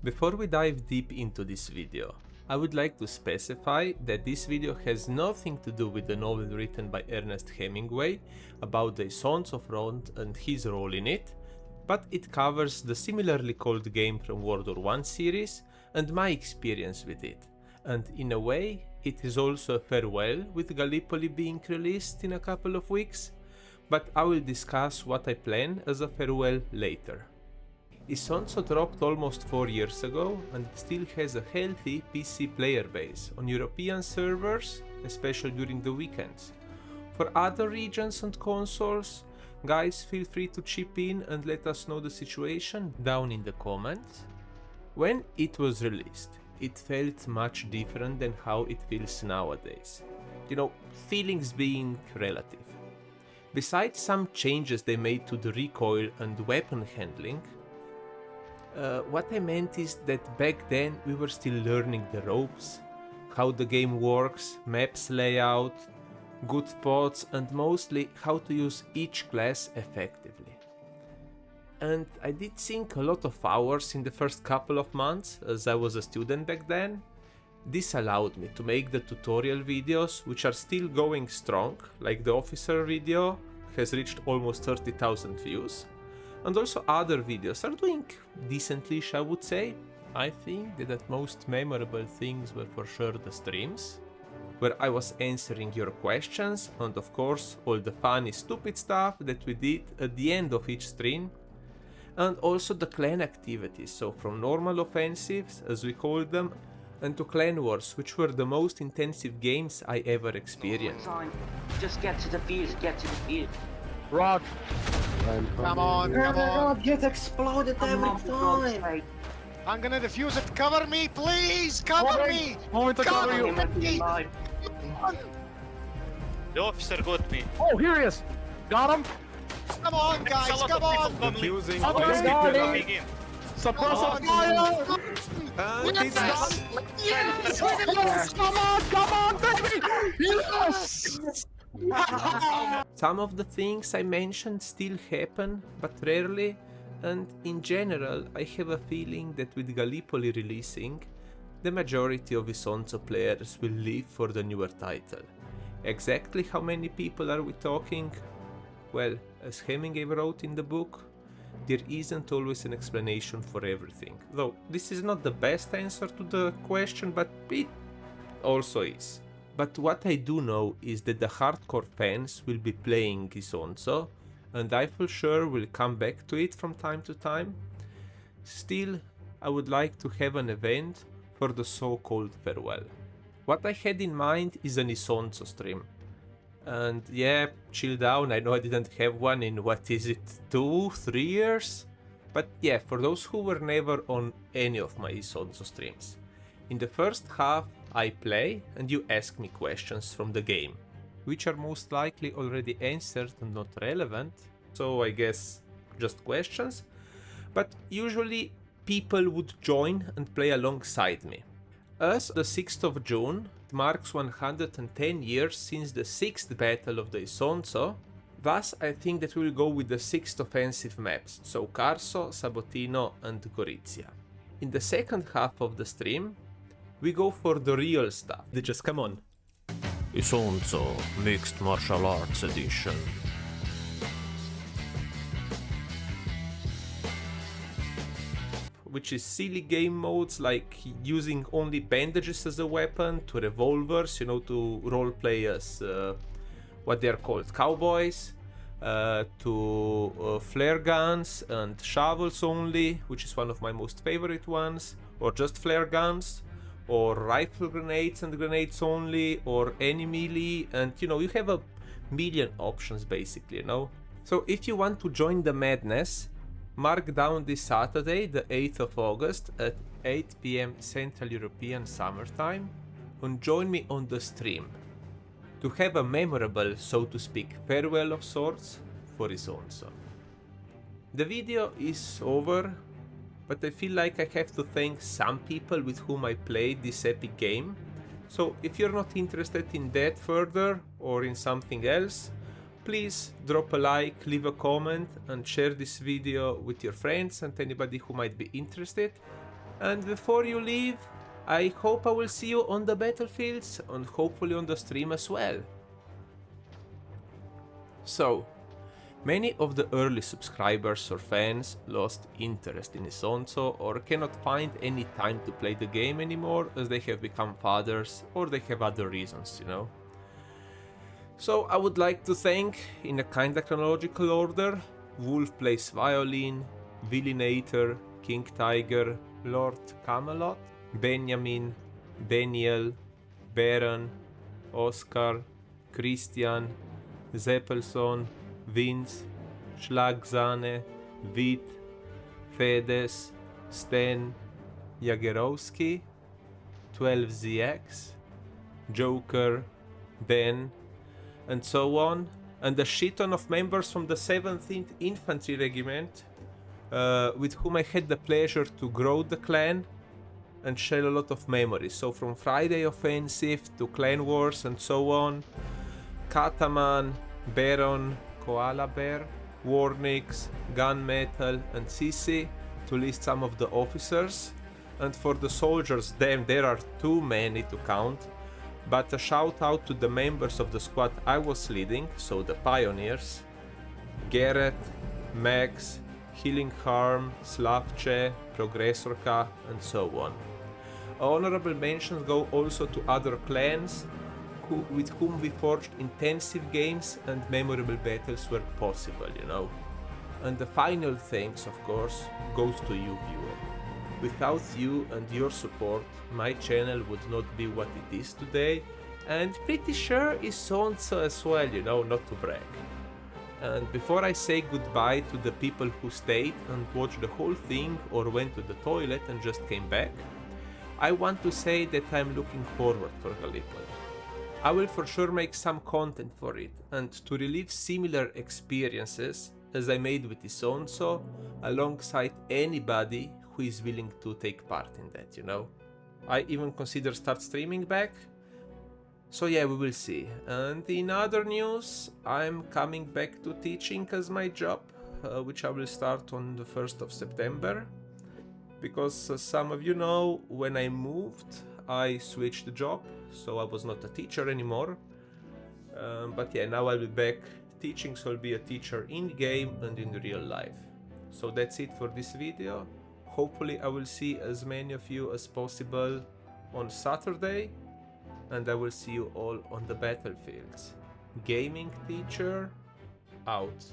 Before we dive deep into this video, I would like to specify that this video has nothing to do with the novel written by Ernest Hemingway about the Isonzo front and his role in it, but it covers the similarly called game from World War I series and my experience with it. And in a way, it is also a farewell with Gallipoli being released in a couple of weeks, but I will discuss what I plan as a farewell later. Isonzo dropped almost 4 years ago and still has a healthy PC player base on European servers, especially during the weekends. For other regions and consoles, guys, feel free to chip in and let us know the situation down in the comments. When it was released, it felt much different than how it feels nowadays. You know, feelings being relative. Besides some changes they made to the recoil and weapon handling, what I meant is that back then we were still learning the ropes, how the game works, maps layout, good spots, and mostly how to use each class effectively. And I did sink a lot of hours in the first couple of months, as I was a student back then. This allowed me to make the tutorial videos, which are still going strong, like the officer video has reached almost 30,000 views. And also other videos are doing decently-ish, I would say. I think that the most memorable things were for sure the streams, where I was answering your questions, and of course all the funny stupid stuff that we did at the end of each stream, and also the clan activities, so from normal offensives, as we called them, and to clan wars, which were the most intensive games I ever experienced. Just get to the fuse, get to the fuse. Rod! Come on, come on! Get exploded every time! I'm gonna defuse it! Cover me, please! Cover me! Moment to cover you! The officer got me. Oh, here he is! Got him! Come on, guys, come on! Defusing. Suppressor fire! It's done! Yes! Come on, baby! Yes! Some of the things I mentioned still happen, but rarely, and in general I have a feeling that with Gallipoli releasing, the majority of Isonzo players will leave for the newer title. Exactly how many people are we talking? Well, as Hemingway wrote in the book, there isn't always an explanation for everything. Though this is not the best answer to the question, but it also is. But what I do know is that the hardcore fans will be playing Isonzo, and I for sure will come back to it from time to time. Still, I would like to have an event for the so-called farewell. What I had in mind is an Isonzo stream. And yeah, chill down, I know I didn't have one in, what is it, 2-3 years? But yeah, for those who were never on any of my Isonzo streams. In the first half, I play and you ask me questions from the game, which are most likely already answered and not relevant, so I guess just questions. But usually people would join and play alongside me. As the 6th of June marks 110 years since the 6th battle of the Isonzo, thus I think that we'll go with the 6th offensive maps, so Carso, Sabotino and Gorizia. In the second half of the stream, we go for the real stuff. They just come on. Isonzo Mixed Martial Arts Edition. Which is silly game modes like using only bandages as a weapon, to revolvers, you know, to roleplay as what they're called, cowboys, to flare guns and shovels only, which is one of my most favorite ones, or just flare guns, or rifle grenades and grenades only, or any melee, and you know, you have a million options basically, you know. So if you want to join the madness, mark down this Saturday, the 8th of August at 8 PM Central European Summer Time, and join me on the stream to have a memorable, so to speak, farewell of sorts for Isonzo. The video is over, but I feel like I have to thank some people with whom I played this epic game. So if you're not interested in that further or in something else, please drop a like, leave a comment and share this video with your friends and anybody who might be interested. And before you leave, I hope I will see you on the battlefields and hopefully on the stream as well. So, many of the early subscribers or fans lost interest in Isonzo or cannot find any time to play the game anymore as they have become fathers or they have other reasons, you know. So I would like to thank, in a kinda chronological order, Wolf Plays Violin, Villainator, King Tiger, Lord Camelot, Benjamin, Daniel, Baron, Oscar, Christian, Zeppelson, Vince, Schlagzane, Vit, Fedes, Sten, Jagerowski, 12ZX, Joker, Dan, and so on, and a shit ton of members from the 17th Infantry Regiment, with whom I had the pleasure to grow the clan and share a lot of memories. So from Friday Offensive to Clan Wars and so on, Kataman, Baron, Koala Bear, Warnix, Gunmetal, and Sisi, to list some of the officers. And for the soldiers, damn, there are too many to count. But a shout out to the members of the squad I was leading, so the Pioneers, Garrett, Max, Healing Harm, Slavche, Progressorka, and so on. Honorable mentions go also to other clans with whom we forged intensive games and memorable battles where possible, you know. And the final thanks, of course, goes to you, viewer. Without you and your support, my channel would not be what it is today, and pretty sure Isonzo as well, you know, not to brag. And before I say goodbye to the people who stayed and watched the whole thing or went to the toilet and just came back, I want to say that I'm looking forward for Gallipoli. I will for sure make some content for it, and to relive similar experiences as I made with Isonzo, alongside anybody who is willing to take part in that, you know. I even consider start streaming back. So yeah, we will see. And in other news, I'm coming back to teaching as my job, which I will start on the 1st of September. Because as some of you know, when I moved, I switched the job, so I was not a teacher anymore. But yeah, now I'll be back teaching, so I'll be a teacher in game and in real life. So that's it for this video. Hopefully I will see as many of you as possible on Saturday, and I will see you all on the battlefields. Gaming teacher out.